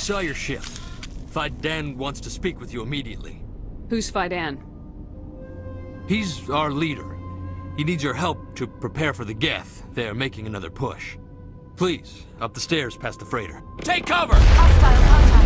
saw your ship. Faidan wants to speak with you immediately. Who's Faidan? He's our leader. He needs your help to prepare for the Geth. They're making another push. Please, up the stairs past the freighter. Take cover! Hostile contact.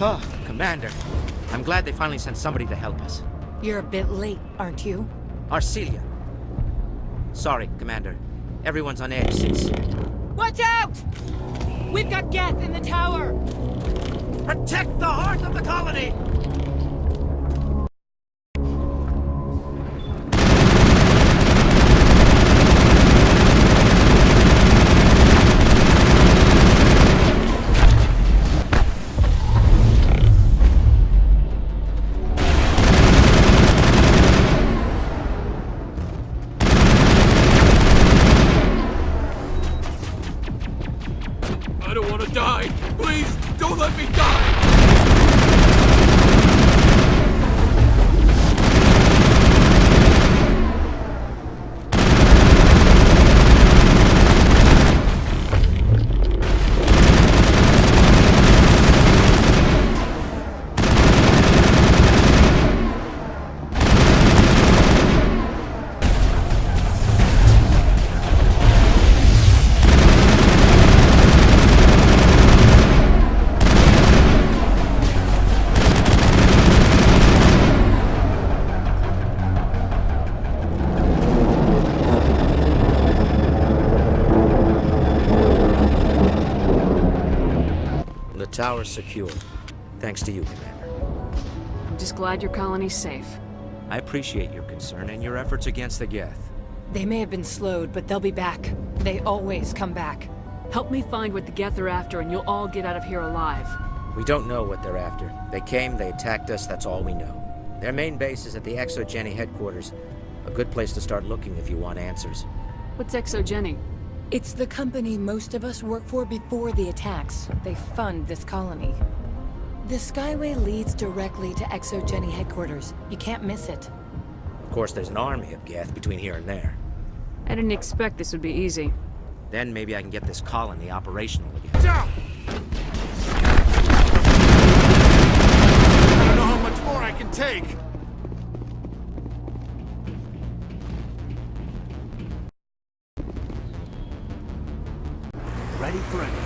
Oh, Commander. I'm glad they finally sent somebody to help us. You're a bit late, aren't you? Arcelia. Sorry, Commander. Everyone's on edge since... Watch out! We've got Geth in the tower! Protect the heart of the colony! I don't want to die! Please, don't let me die! The tower's secure. Thanks to you, Commander. I'm just glad your colony's safe. I appreciate your concern and your efforts against the Geth. They may have been slowed, but they'll be back. They always come back. Help me find what the Geth are after and you'll all get out of here alive. We don't know what they're after. They came, they attacked us, that's all we know. Their main base is at the Exogeny headquarters. A good place to start looking if you want answers. What's Exogeny? It's the company most of us work for before the attacks. They fund this colony. The Skyway leads directly to Exogeny headquarters. You can't miss it. Of course, there's an army of Geth between here and there. I didn't expect this would be easy. Then maybe I can get this colony operational again. Down! I don't know how much more I can take! Ready for anything.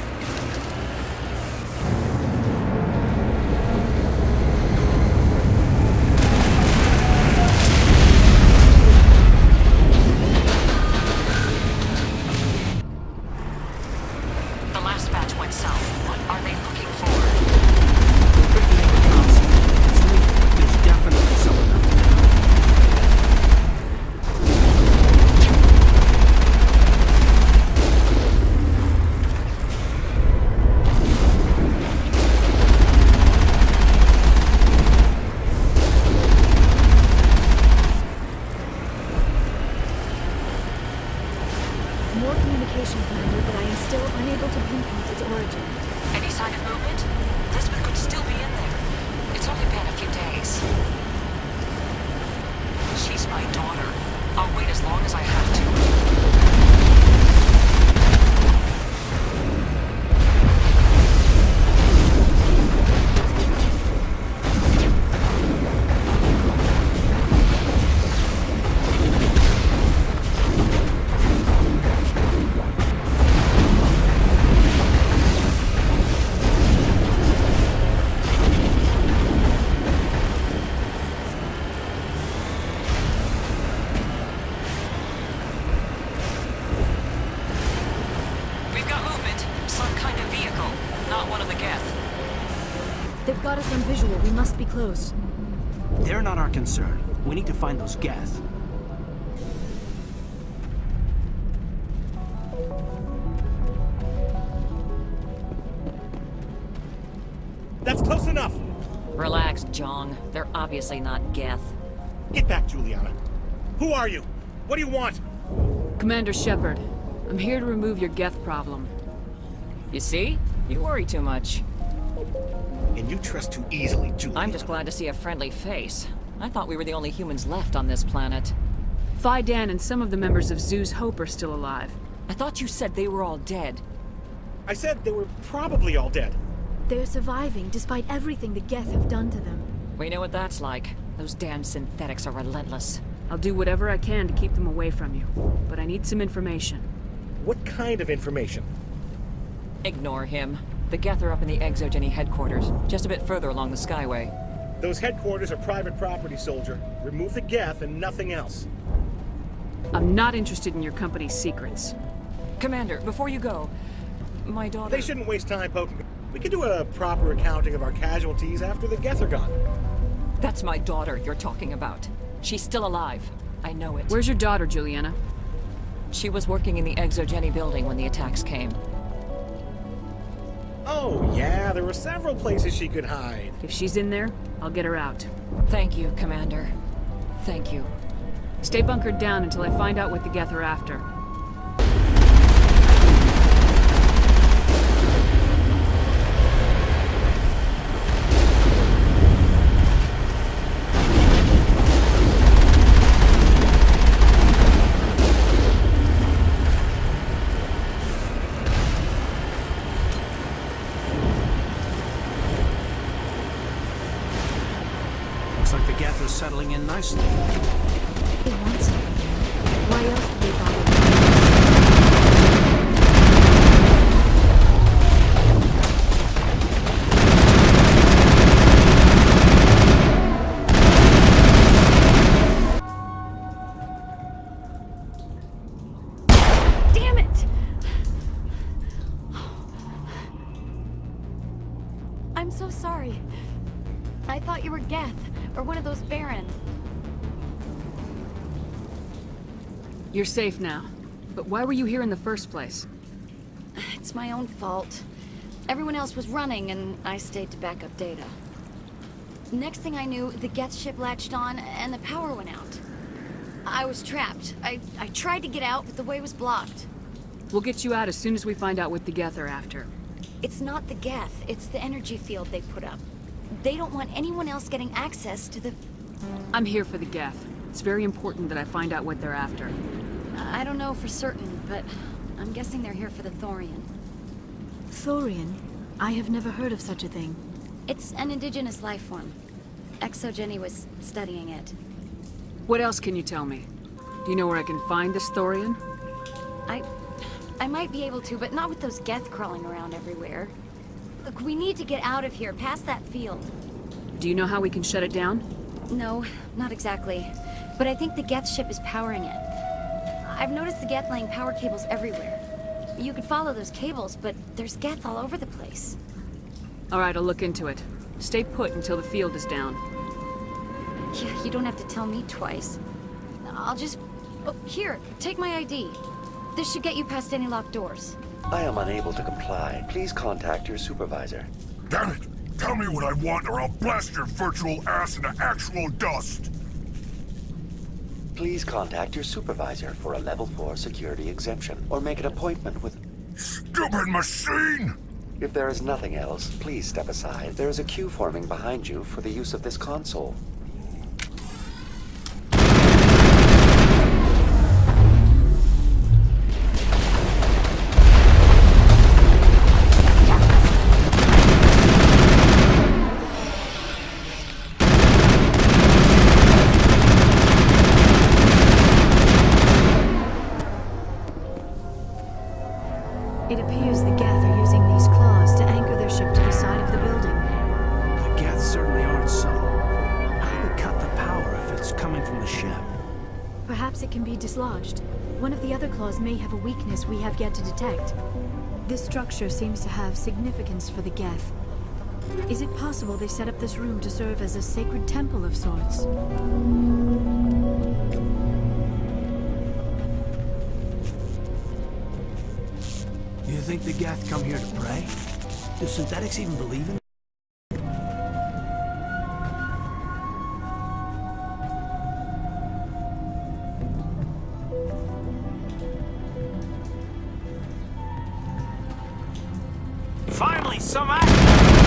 The last batch went south. What are they looking for? There's definitely someone out there. More communication, Commander, but I am still unable to pinpoint its origin. Any sign of movement? Lisbeth could still be in there. It's only been a few days. She's my daughter. I'll wait as long as I have to. They've got us on visual. We must be close. They're not our concern. We need to find those Geth. That's close enough! Relax, Jong. They're obviously not Geth. Get back, Juliana. Who are you? What do you want? Commander Shepard, I'm here to remove your Geth problem. You see? You worry too much. And you trust too easily, Juliana. I'm just glad to see a friendly face. I thought we were the only humans left on this planet. Fidan and some of the members of Zoo's Hope are still alive. I thought you said they were all dead. I said they were probably all dead. They're surviving despite everything the Geth have done to them. We know what that's like. Those damn synthetics are relentless. I'll do whatever I can to keep them away from you, but I need some information. What kind of information? Ignore him. The Geth are up in the Exogeny headquarters, just a bit further along the Skyway. Those headquarters are private property, soldier. Remove the Geth and nothing else. I'm not interested in your company's secrets. Commander, before you go, my daughter... They shouldn't waste time poking. We could do a proper accounting of our casualties after the Geth are gone. That's my daughter you're talking about. She's still alive. I know it. Where's your daughter, Juliana? She was working in the Exogeny building when the attacks came. Oh, yeah, there were several places she could hide. If she's in there, I'll get her out. Thank you, Commander. Thank you. Stay bunkered down until I find out what the Geth are after. Looks like the Geth are settling in nicely. They want something. Why else would they bother? Damn it! I'm so sorry. I thought you were Geth, or one of those Barons. You're safe now. But why were you here in the first place? It's my own fault. Everyone else was running, and I stayed to back up data. Next thing I knew, the Geth ship latched on, and the power went out. I was trapped. I tried to get out, but the way was blocked. We'll get you out as soon as we find out what the Geth are after. It's not the Geth, it's the energy field they put up. They don't want anyone else getting access to the... I'm here for the Geth. It's very important that I find out what they're after. I don't know for certain, but I'm guessing they're here for the Thorian. Thorian? I have never heard of such a thing. It's an indigenous life form. Exogeny was studying it. What else can you tell me? Do you know where I can find this Thorian? I might be able to, but not with those Geth crawling around everywhere. Look, we need to get out of here, past that field. Do you know how we can shut it down? No, not exactly. But I think the Geth ship is powering it. I've noticed the Geth laying power cables everywhere. You could follow those cables, but there's Geth all over the place. Alright, I'll look into it. Stay put until the field is down. Yeah, you don't have to tell me twice. I'll just... Oh, here, take my ID. This should get you past any locked doors. I am unable to comply. Please contact your supervisor. Damn it! Tell me what I want or I'll blast your virtual ass into actual dust! Please contact your supervisor for a level 4 security exemption, or make an appointment with... Stupid machine! If there is nothing else, please step aside. There is a queue forming behind you for the use of this console. It appears the Geth are using these claws to anchor their ship to the side of the building. The Geth certainly aren't subtle. How do we cut the power if it's coming from the ship? Perhaps it can be dislodged. One of the other claws may have a weakness we have yet to detect. This structure seems to have significance for the Geth. Is it possible they set up this room to serve as a sacred temple of sorts? You think the Geth come here to pray? Do synthetics even believe in Finally, some action!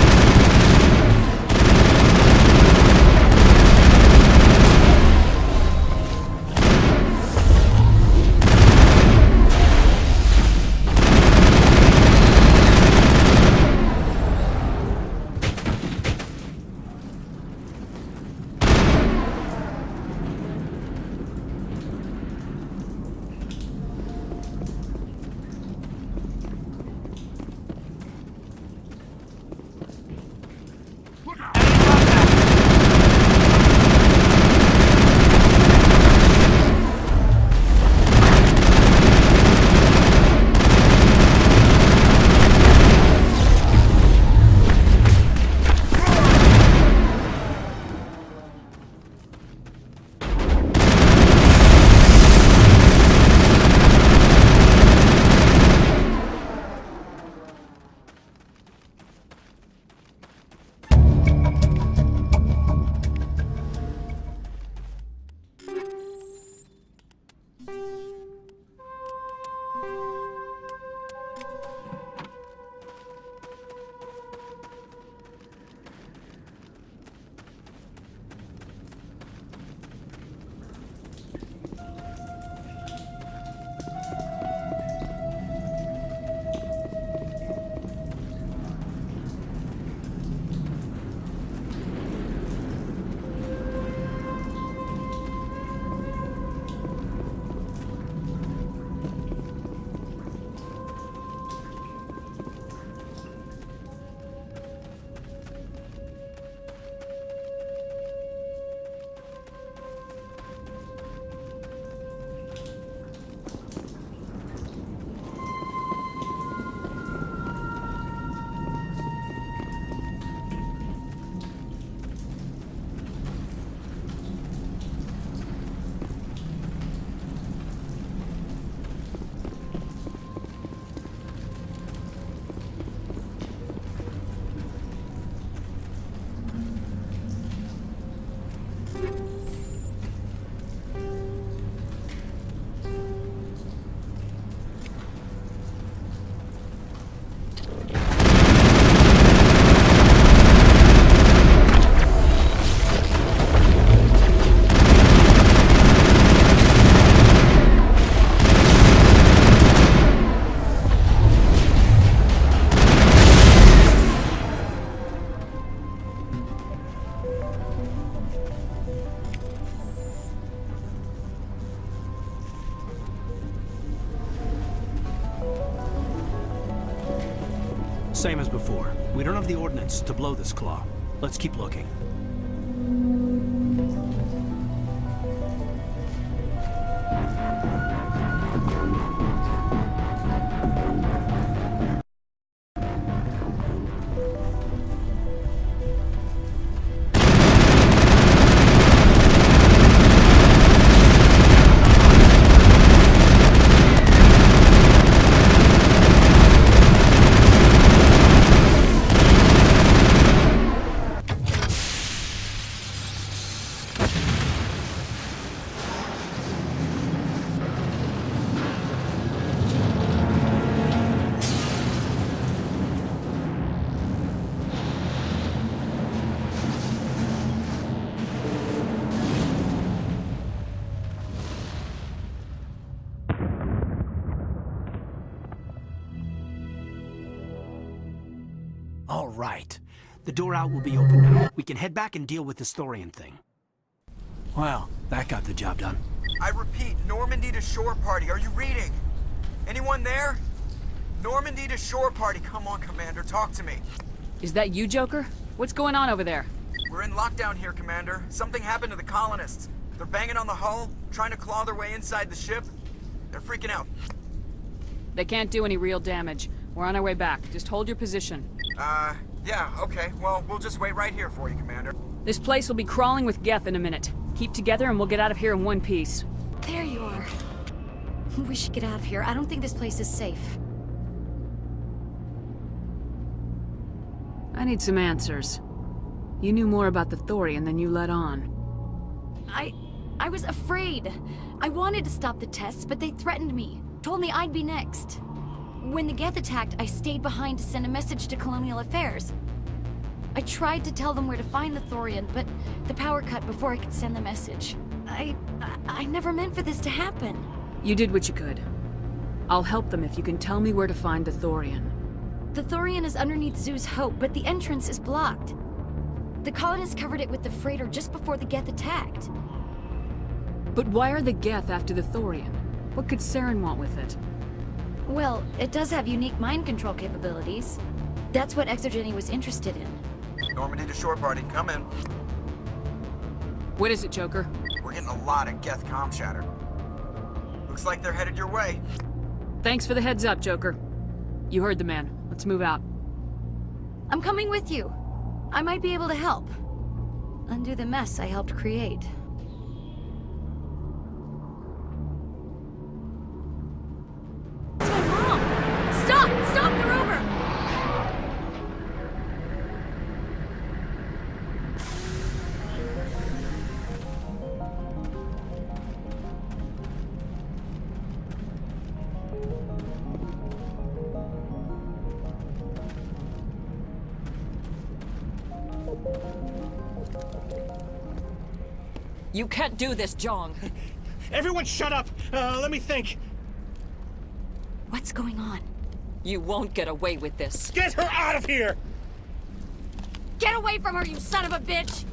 Same as before. We don't have the ordnance to blow this claw. Let's keep looking. All right. The door out will be open now. We can head back and deal with this Thorian thing. Well, that got the job done. I repeat, Normandy to shore party. Are you reading? Anyone there? Normandy to shore party. Come on, Commander. Talk to me. Is that you, Joker? What's going on over there? We're in lockdown here, Commander. Something happened to the colonists. They're banging on the hull, trying to claw their way inside the ship. They're freaking out. They can't do any real damage. We're on our way back. Just hold your position. Yeah, okay. Well, we'll just wait right here for you, Commander. This place will be crawling with Geth in a minute. Keep together and we'll get out of here in one piece. There you are. We should get out of here. I don't think this place is safe. I need some answers. You knew more about the Thorian than you let on. I was afraid. I wanted to stop the tests, but they threatened me. Told me I'd be next. When the Geth attacked, I stayed behind to send a message to Colonial Affairs. I tried to tell them where to find the Thorian, but the power cut before I could send the message. I never meant for this to happen. You did what you could. I'll help them if you can tell me where to find the Thorian. The Thorian is underneath Zoo's Hope, but the entrance is blocked. The colonists covered it with the freighter just before the Geth attacked. But why are the Geth after the Thorian? What could Saren want with it? Well, it does have unique mind control capabilities. That's what Exogeny was interested in. Normandy to shore party, come in. What is it, Joker? We're getting a lot of Geth comm chatter. Looks like they're headed your way. Thanks for the heads up, Joker. You heard the man. Let's move out. I'm coming with you. I might be able to help. Undo the mess I helped create. It's my mom! Stop! Stop! They're over! You can't do this, Jong. Everyone shut up! Let me think. What's going on? You won't get away with this. Get her out of here! Get away from her, you son of a bitch!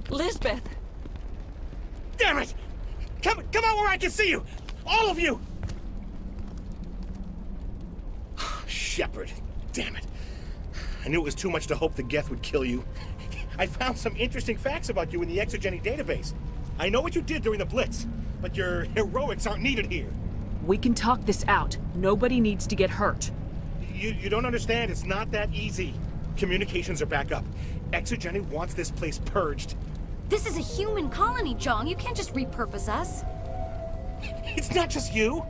Lisbeth! Damn it! Come out where I can see you! All of you! Shepard. Damn it. I knew it was too much to hope the Geth would kill you. I found some interesting facts about you in the Exogeny database. I know what you did during the Blitz, but your heroics aren't needed here. We can talk this out. Nobody needs to get hurt. You don't understand. It's not that easy. Communications are back up. Exogeny wants this place purged. This is a human colony, Jong. You can't just repurpose us. It's not just you.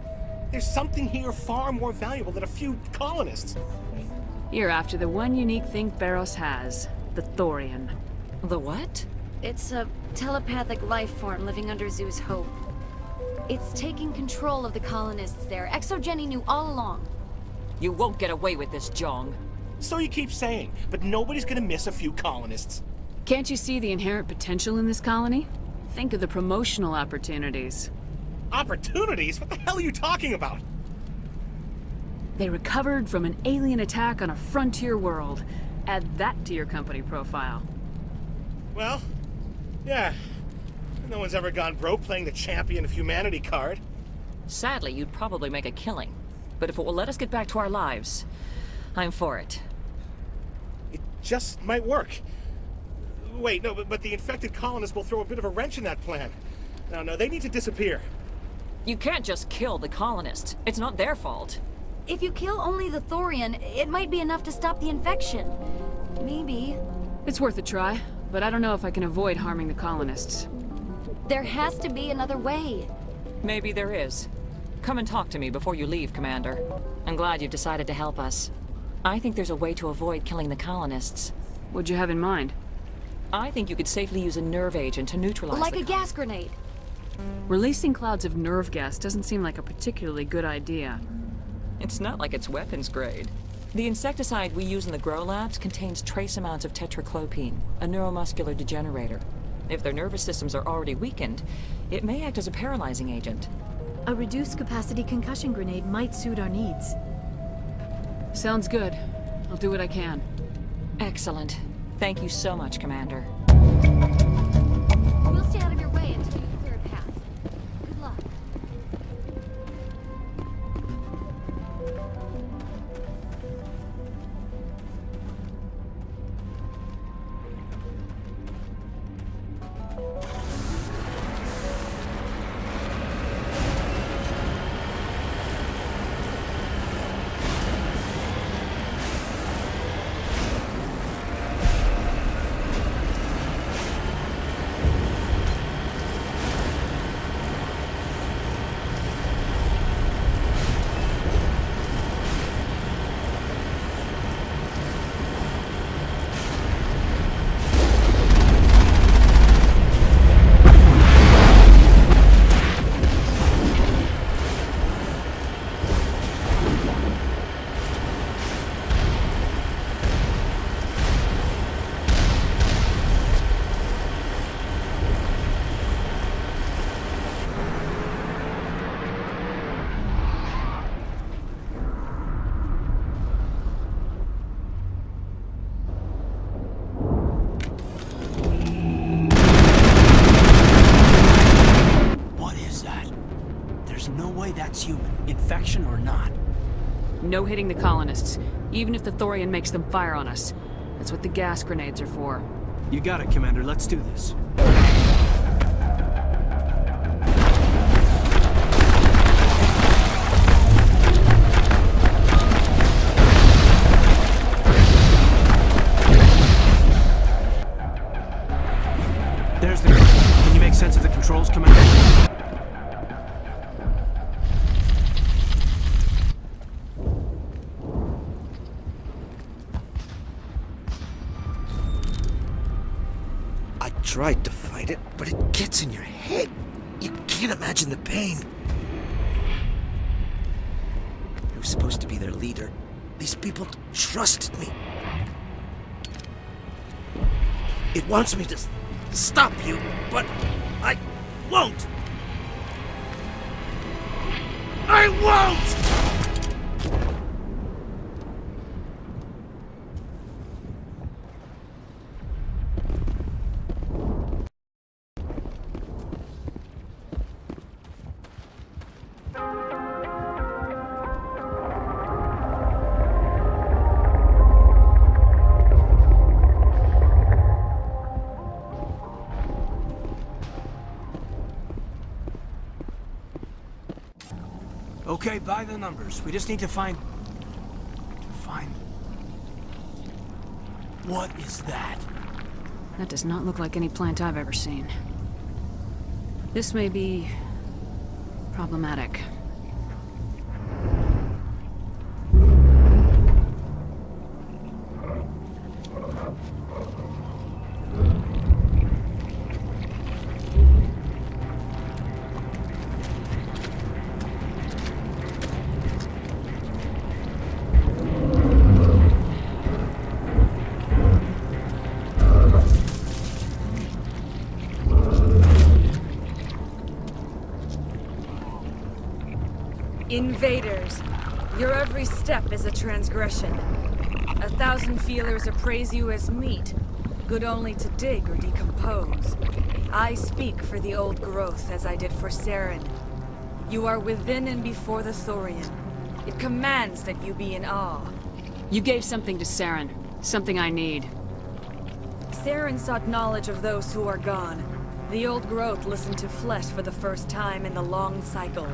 There's something here far more valuable than a few colonists. You're after the one unique thing Feros has. The Thorian. The what? It's a telepathic life form living under Zoo's Hope. It's taking control of the colonists there. Exogeny knew all along. You won't get away with this, Jong. So you keep saying, but nobody's gonna miss a few colonists. Can't you see the inherent potential in this colony? Think of the promotional opportunities. Opportunities? What the hell are you talking about? They recovered from an alien attack on a frontier world. Add that to your company profile. Well, yeah. No one's ever gone broke playing the champion of humanity card. Sadly, you'd probably make a killing. But if it will let us get back to our lives, I'm for it. It just might work. Wait, no, but the infected colonists will throw a bit of a wrench in that plan. No, they need to disappear. You can't just kill the colonists. It's not their fault. If you kill only the Thorian, it might be enough to stop the infection. Maybe. It's worth a try, but I don't know if I can avoid harming the colonists. There has to be another way. Maybe there is. Come and talk to me before you leave, Commander. I'm glad you've decided to help us. I think there's a way to avoid killing the colonists. What'd you have in mind? I think you could safely use a nerve agent to neutralize Like a gas grenade. Releasing clouds of nerve gas doesn't seem like a particularly good idea. It's not like it's weapons grade. The insecticide we use in the grow labs contains trace amounts of tetraclopine, a neuromuscular degenerator. If their nervous systems are already weakened, it may act as a paralyzing agent. A reduced capacity concussion grenade might suit our needs. Sounds good. I'll do what I can. Excellent. Thank you so much, Commander. We'll stay out of your way until you clear a path. Good luck. not. No hitting the colonists, even if the Thorian makes them fire on us. That's what the gas grenades are for. You got it, Commander. Let's do this. There's the... Can you make sense of the controls, Commander? I tried to fight it, but it gets in your head. You can't imagine the pain. I was supposed to be their leader. These people trusted me. It wants me to stop you, but I won't. I won't! Okay, by the numbers. We just need to find... What is that? That does not look like any plant I've ever seen. This may be... problematic. Invaders, your every step is a transgression. 1,000 feelers appraise you as meat, good only to dig or decompose. I speak for the old growth as I did for Saren. You are within and before the Thorian. It commands that you be in awe. You gave something to Saren. Something I need. Saren sought knowledge of those who are gone. The old growth listened to flesh for the first time in the long cycle.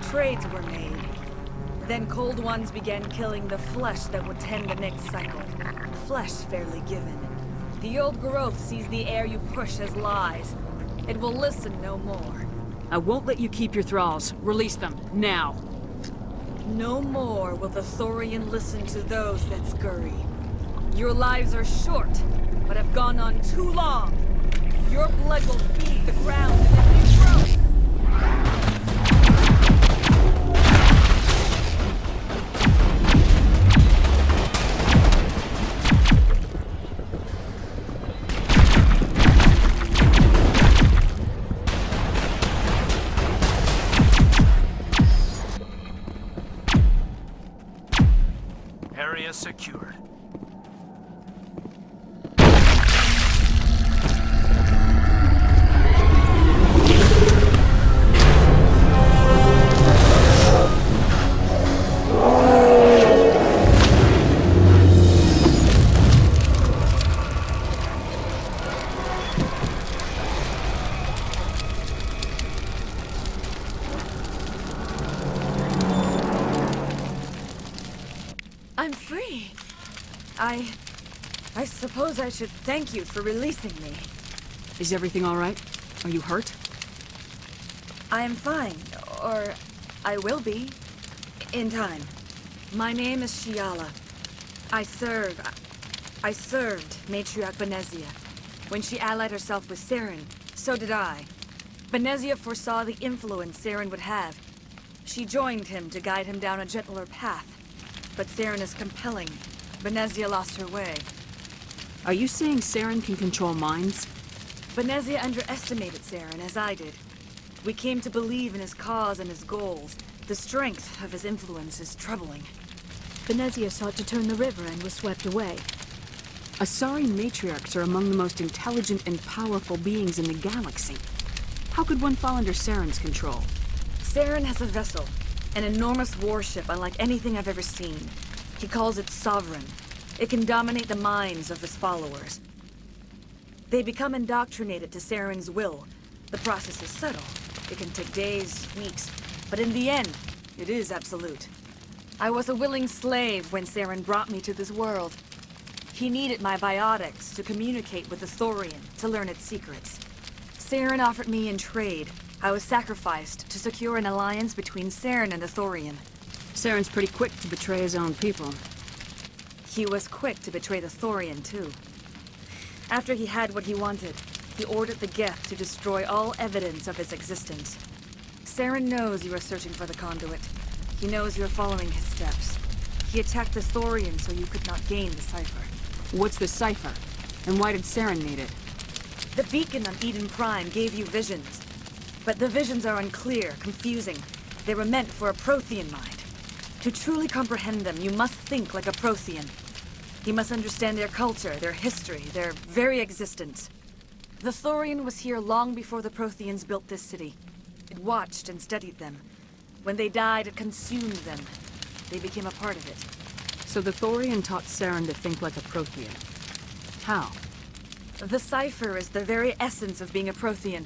Trades were made. Then Cold Ones began killing the flesh that would tend the next cycle. Flesh fairly given. The old growth sees the air you push as lies. It will listen no more. I won't let you keep your thralls. Release them, now. No more will the Thorian listen to those that scurry. Your lives are short, but have gone on too long. Your blood will feed the ground and new growth. Area secured. I'm free. I suppose I should thank you for releasing me. Is everything all right? Are you hurt? I am fine, or I will be, in time. My name is Shiala. I served Matriarch Benezia. When she allied herself with Saren, so did I. Benezia foresaw the influence Saren would have. She joined him to guide him down a gentler path. But Saren is compelling. Benezia lost her way. Are you saying Saren can control minds? Benezia underestimated Saren, as I did. We came to believe in his cause and his goals. The strength of his influence is troubling. Benezia sought to turn the river and was swept away. Asari matriarchs are among the most intelligent and powerful beings in the galaxy. How could one fall under Saren's control? Saren has a vessel. An enormous warship unlike anything I've ever seen. He calls it Sovereign. It can dominate the minds of his followers. They become indoctrinated to Saren's will. The process is subtle. It can take days, weeks, but in the end, it is absolute. I was a willing slave when Saren brought me to this world. He needed my biotics to communicate with the Thorian, to learn its secrets. Saren offered me in trade. I was sacrificed to secure an alliance between Saren and the Thorian. Saren's pretty quick to betray his own people. He was quick to betray the Thorian, too. After he had what he wanted, he ordered the Geth to destroy all evidence of its existence. Saren knows you are searching for the conduit. He knows you are following his steps. He attacked the Thorian so you could not gain the cipher. What's the cipher? And why did Saren need it? The beacon on Eden Prime gave you visions. But the visions are unclear, confusing. They were meant for a Prothean mind. To truly comprehend them, you must think like a Prothean. You must understand their culture, their history, their very existence. The Thorian was here long before the Protheans built this city. It watched and studied them. When they died, it consumed them. They became a part of it. So the Thorian taught Saren to think like a Prothean. How? The cipher is the very essence of being a Prothean.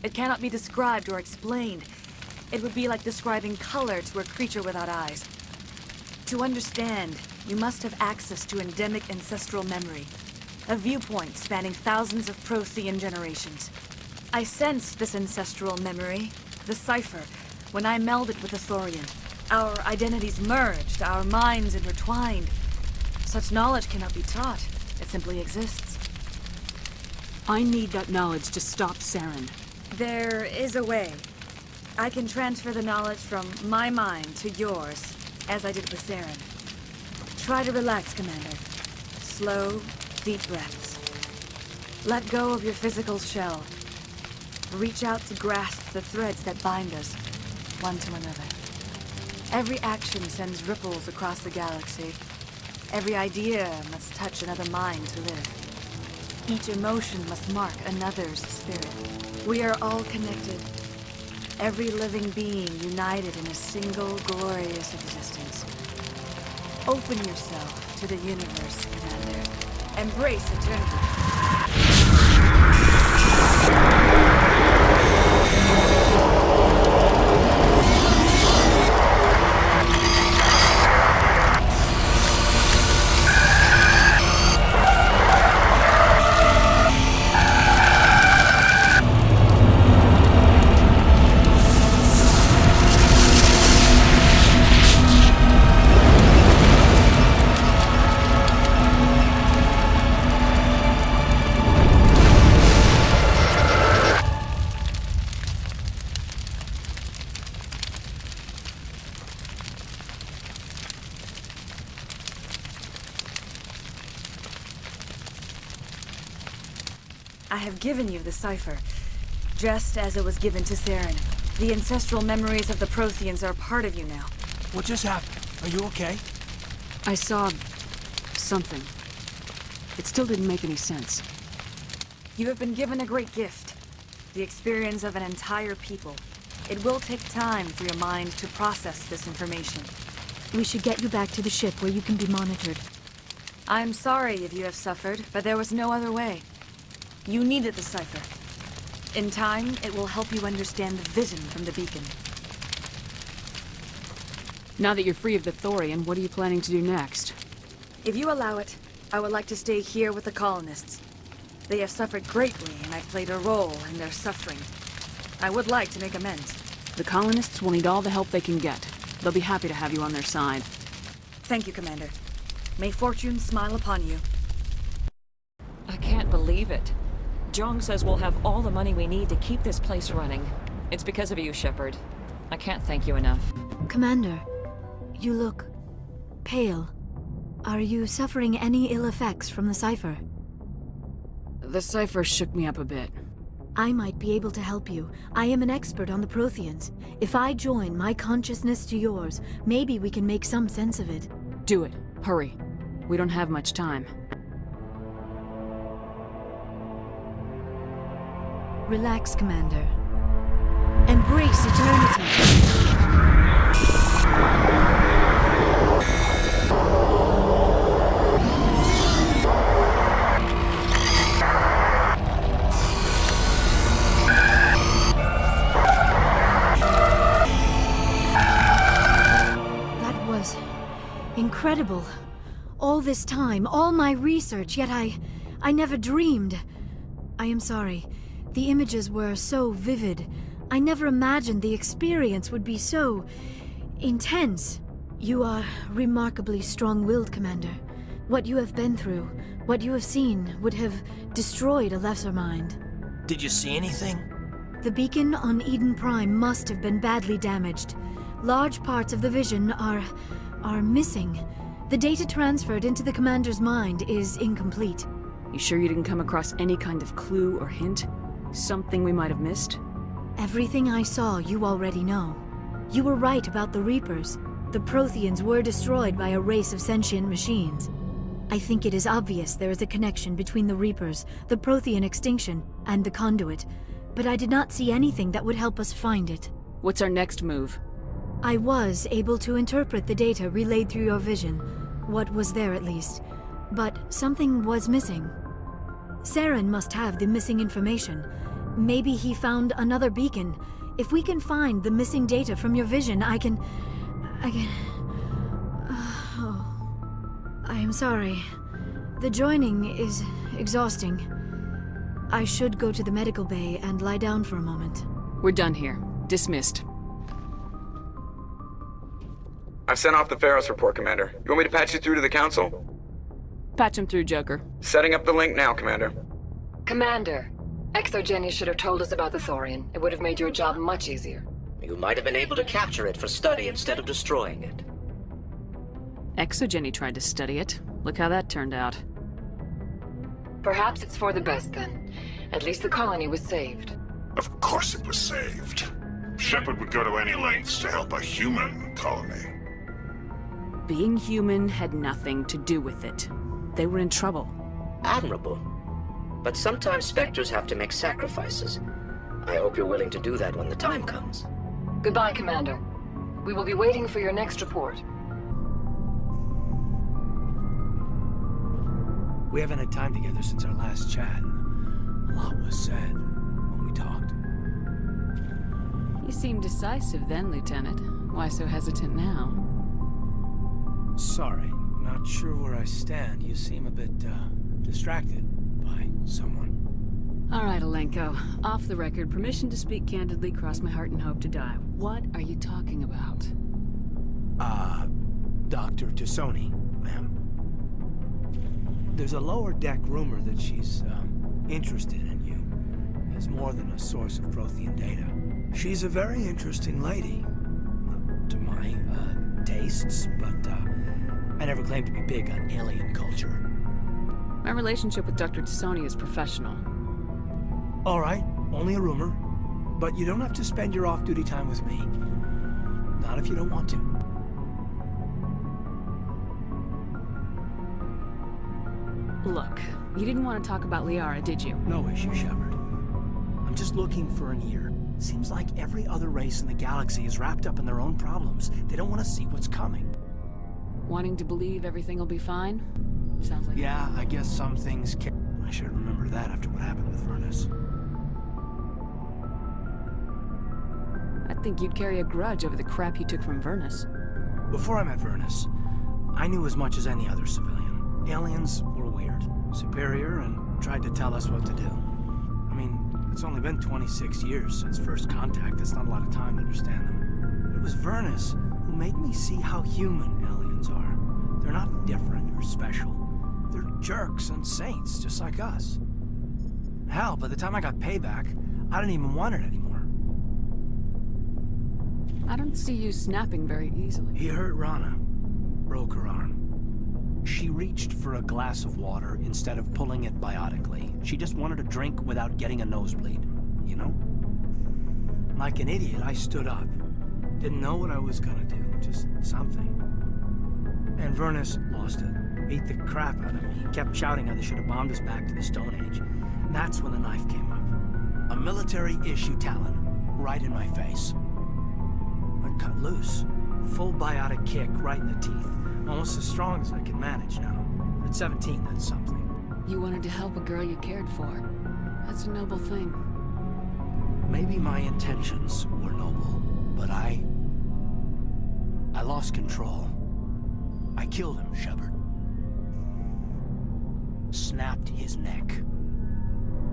It cannot be described or explained. It would be like describing color to a creature without eyes. To understand, you must have access to endemic ancestral memory. A viewpoint spanning thousands of Prothean generations. I sensed this ancestral memory, the cipher, when I melded with the Thorian. Our identities merged, our minds intertwined. Such knowledge cannot be taught. It simply exists. I need that knowledge to stop Saren. There is a way. I can transfer the knowledge from my mind to yours, as I did with Saren. Try to relax, Commander. Slow, deep breaths. Let go of your physical shell. Reach out to grasp the threads that bind us, one to another. Every action sends ripples across the galaxy. Every idea must touch another mind to live. Each emotion must mark another's spirit. We are all connected. Every living being united in a single glorious existence. Open yourself to the universe, Commander. Embrace eternity. I have given you the cipher, just as it was given to Saren. The ancestral memories of the Protheans are part of you now. What just happened? Are you okay? I saw something. It still didn't make any sense. You have been given a great gift. The experience of an entire people. It will take time for your mind to process this information. We should get you back to the ship where you can be monitored. I'm sorry if you have suffered, but there was no other way. You needed the cipher. In time, it will help you understand the vision from the beacon. Now that you're free of the Thorian, what are you planning to do next? If you allow it, I would like to stay here with the colonists. They have suffered greatly, and I played a role in their suffering. I would like to make amends. The colonists will need all the help they can get. They'll be happy to have you on their side. Thank you, Commander. May fortune smile upon you. I can't believe it. Jong says we'll have all the money we need to keep this place running. It's because of you, Shepard. I can't thank you enough. Commander, you look pale. Are you suffering any ill effects from the cipher? The cipher shook me up a bit. I might be able to help you. I am an expert on the Protheans. If I join my consciousness to yours, maybe we can make some sense of it. Do it. Hurry. We don't have much time. Relax, Commander. Embrace eternity. Incredible. All this time, all my research, yet I never dreamed. I am sorry. The images were so vivid. I never imagined the experience would be so intense. You are remarkably strong-willed, Commander. What you have been through, what you have seen, would have destroyed a lesser mind. Did you see anything? The beacon on Eden Prime must have been badly damaged. Large parts of the vision are missing. The data transferred into the Commander's mind is incomplete. You sure you didn't come across any kind of clue or hint? Something we might have missed? Everything I saw, you already know. You were right about the Reapers. The Protheans were destroyed by a race of sentient machines. I think it is obvious there is a connection between the Reapers, the Prothean extinction, and the Conduit, but I did not see anything that would help us find it. What's our next move? I was able to interpret the data relayed through your vision. What was there, at least. But something was missing. Saren must have the missing information. Maybe he found another beacon. If we can find the missing data from your vision, I can... I am sorry. The joining is exhausting. I should go to the medical bay and lie down for a moment. We're done here. Dismissed. I've sent off the Feros report, Commander. You want me to patch you through to the Council? Patch him through, Joker. Setting up the link now, Commander. Commander, Exogeny should have told us about the Thorian. It would have made your job much easier. You might have been able to capture it for study instead of destroying it. Exogeny tried to study it. Look how that turned out. Perhaps it's for the best, then. At least the colony was saved. Of course it was saved. Shepard would go to any lengths to help a human colony. Being human had nothing to do with it. They were in trouble. Admirable. But sometimes Spectres have to make sacrifices. I hope you're willing to do that when the time comes. Goodbye, Commander. We will be waiting for your next report. We haven't had time together since our last chat. A lot was said when we talked. You seemed decisive then, Lieutenant. Why so hesitant now? Sorry, not sure where I stand. You seem a bit, distracted by someone. All right, Alenko. Off the record, permission to speak candidly, cross my heart and hope to die. What are you talking about? Dr. Tassoni, ma'am. There's a lower deck rumor that she's, interested in you as more than a source of Prothean data. She's a very interesting lady. Not to my, tastes, but, I never claimed to be big on alien culture. My relationship with Dr. Tassoni is professional. All right, only a rumor. But you don't have to spend your off-duty time with me. Not if you don't want to. Look, you didn't want to talk about Liara, did you? No issue, Shepard. I'm just looking for an ear. Seems like every other race in the galaxy is wrapped up in their own problems. They don't want to see what's coming. Wanting to believe everything will be fine? Sounds like... Yeah, I guess some things can... I should remember that after what happened with Furnace. I think you'd carry a grudge over the crap you took from Vernus. Before I met Vernus, I knew as much as any other civilian. Aliens were weird, superior, and tried to tell us what to do. I mean, it's only been 26 years since first contact. That's not a lot of time to understand them. But it was Vernus who made me see how human aliens are. They're not different or special. They're jerks and saints, just like us. Hell, by the time I got payback, I didn't even want it anymore. I don't see you snapping very easily. He hurt Rana. Broke her arm. She reached for a glass of water instead of pulling it biotically. She just wanted a drink without getting a nosebleed, you know? Like an idiot, I stood up. Didn't know what I was gonna do, just something. And Vernus lost it. Beat the crap out of me. Kept shouting how they should have bombed us back to the Stone Age. And that's when the knife came up. A military-issue talon, right in my face. I cut loose. Full biotic kick right in the teeth. Almost as strong as I can manage now. At 17, that's something. You wanted to help a girl you cared for. That's a noble thing. Maybe my intentions were noble, but I lost control. I killed him, Shepard. Snapped his neck.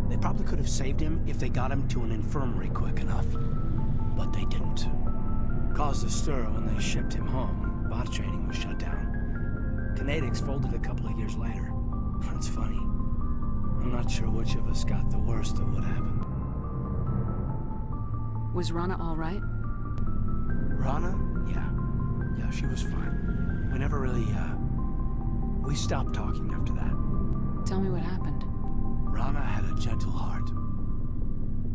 They probably could have saved him if they got him to an infirmary quick enough. But they didn't. Caused a stir when they shipped him home. Bot training was shut down. Kinetics folded a couple of years later. That's funny. I'm not sure which of us got the worst of what happened. Was Rana all right? Rana? Yeah, she was fine. We never really, we stopped talking after that. Tell me what happened. Rana had a gentle heart.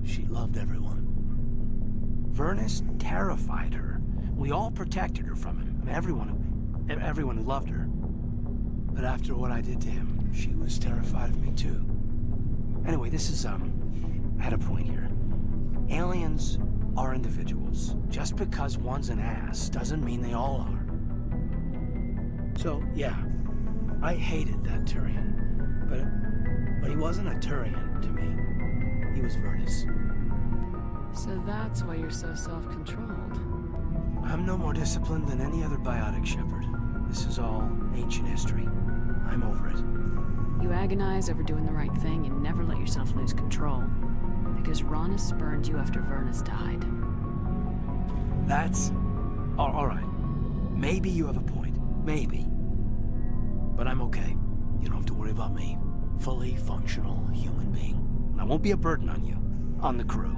She loved everyone. Vernus terrified her. We all protected her from him. I mean, everyone who loved her. But after what I did to him, she was terrified of me too. Anyway, this is, I had a point here. Aliens are individuals. Just because one's an ass doesn't mean they all are. So, yeah, I hated that Turian. But he wasn't a Turian to me. He was Vernus. So that's why you're so self-controlled. I'm no more disciplined than any other biotic shepherd. This is all ancient history. I'm over it. You agonize over doing the right thing and never let yourself lose control. Because Rana spurned you after Vernus died. That's... all right. Maybe you have a point. Maybe. But I'm okay. You don't have to worry about me. Fully functional human being. And I won't be a burden on you. On the crew.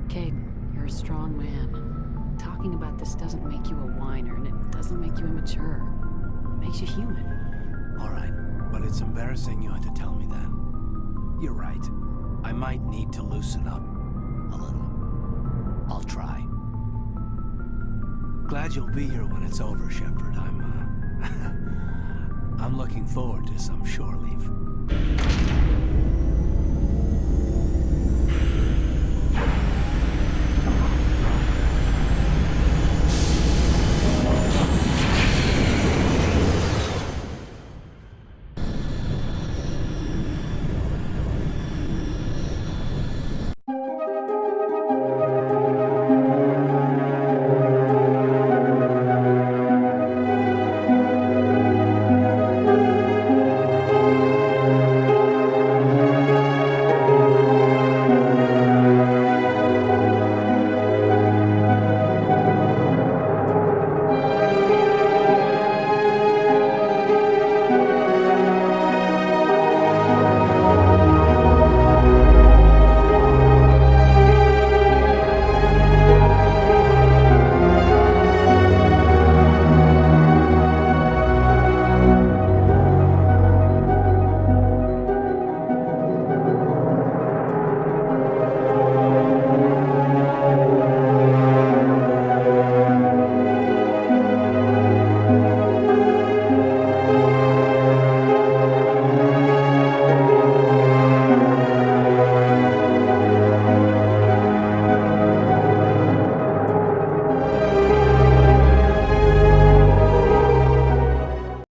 Caden, you're a strong man. Talking about this doesn't make you a whiner, and it doesn't make you immature. It makes you human. All right, but it's embarrassing you had to tell me that. You're right. I might need to loosen up a little. I'll try. Glad you'll be here when it's over, Shepard. I'm looking forward to some shore leave.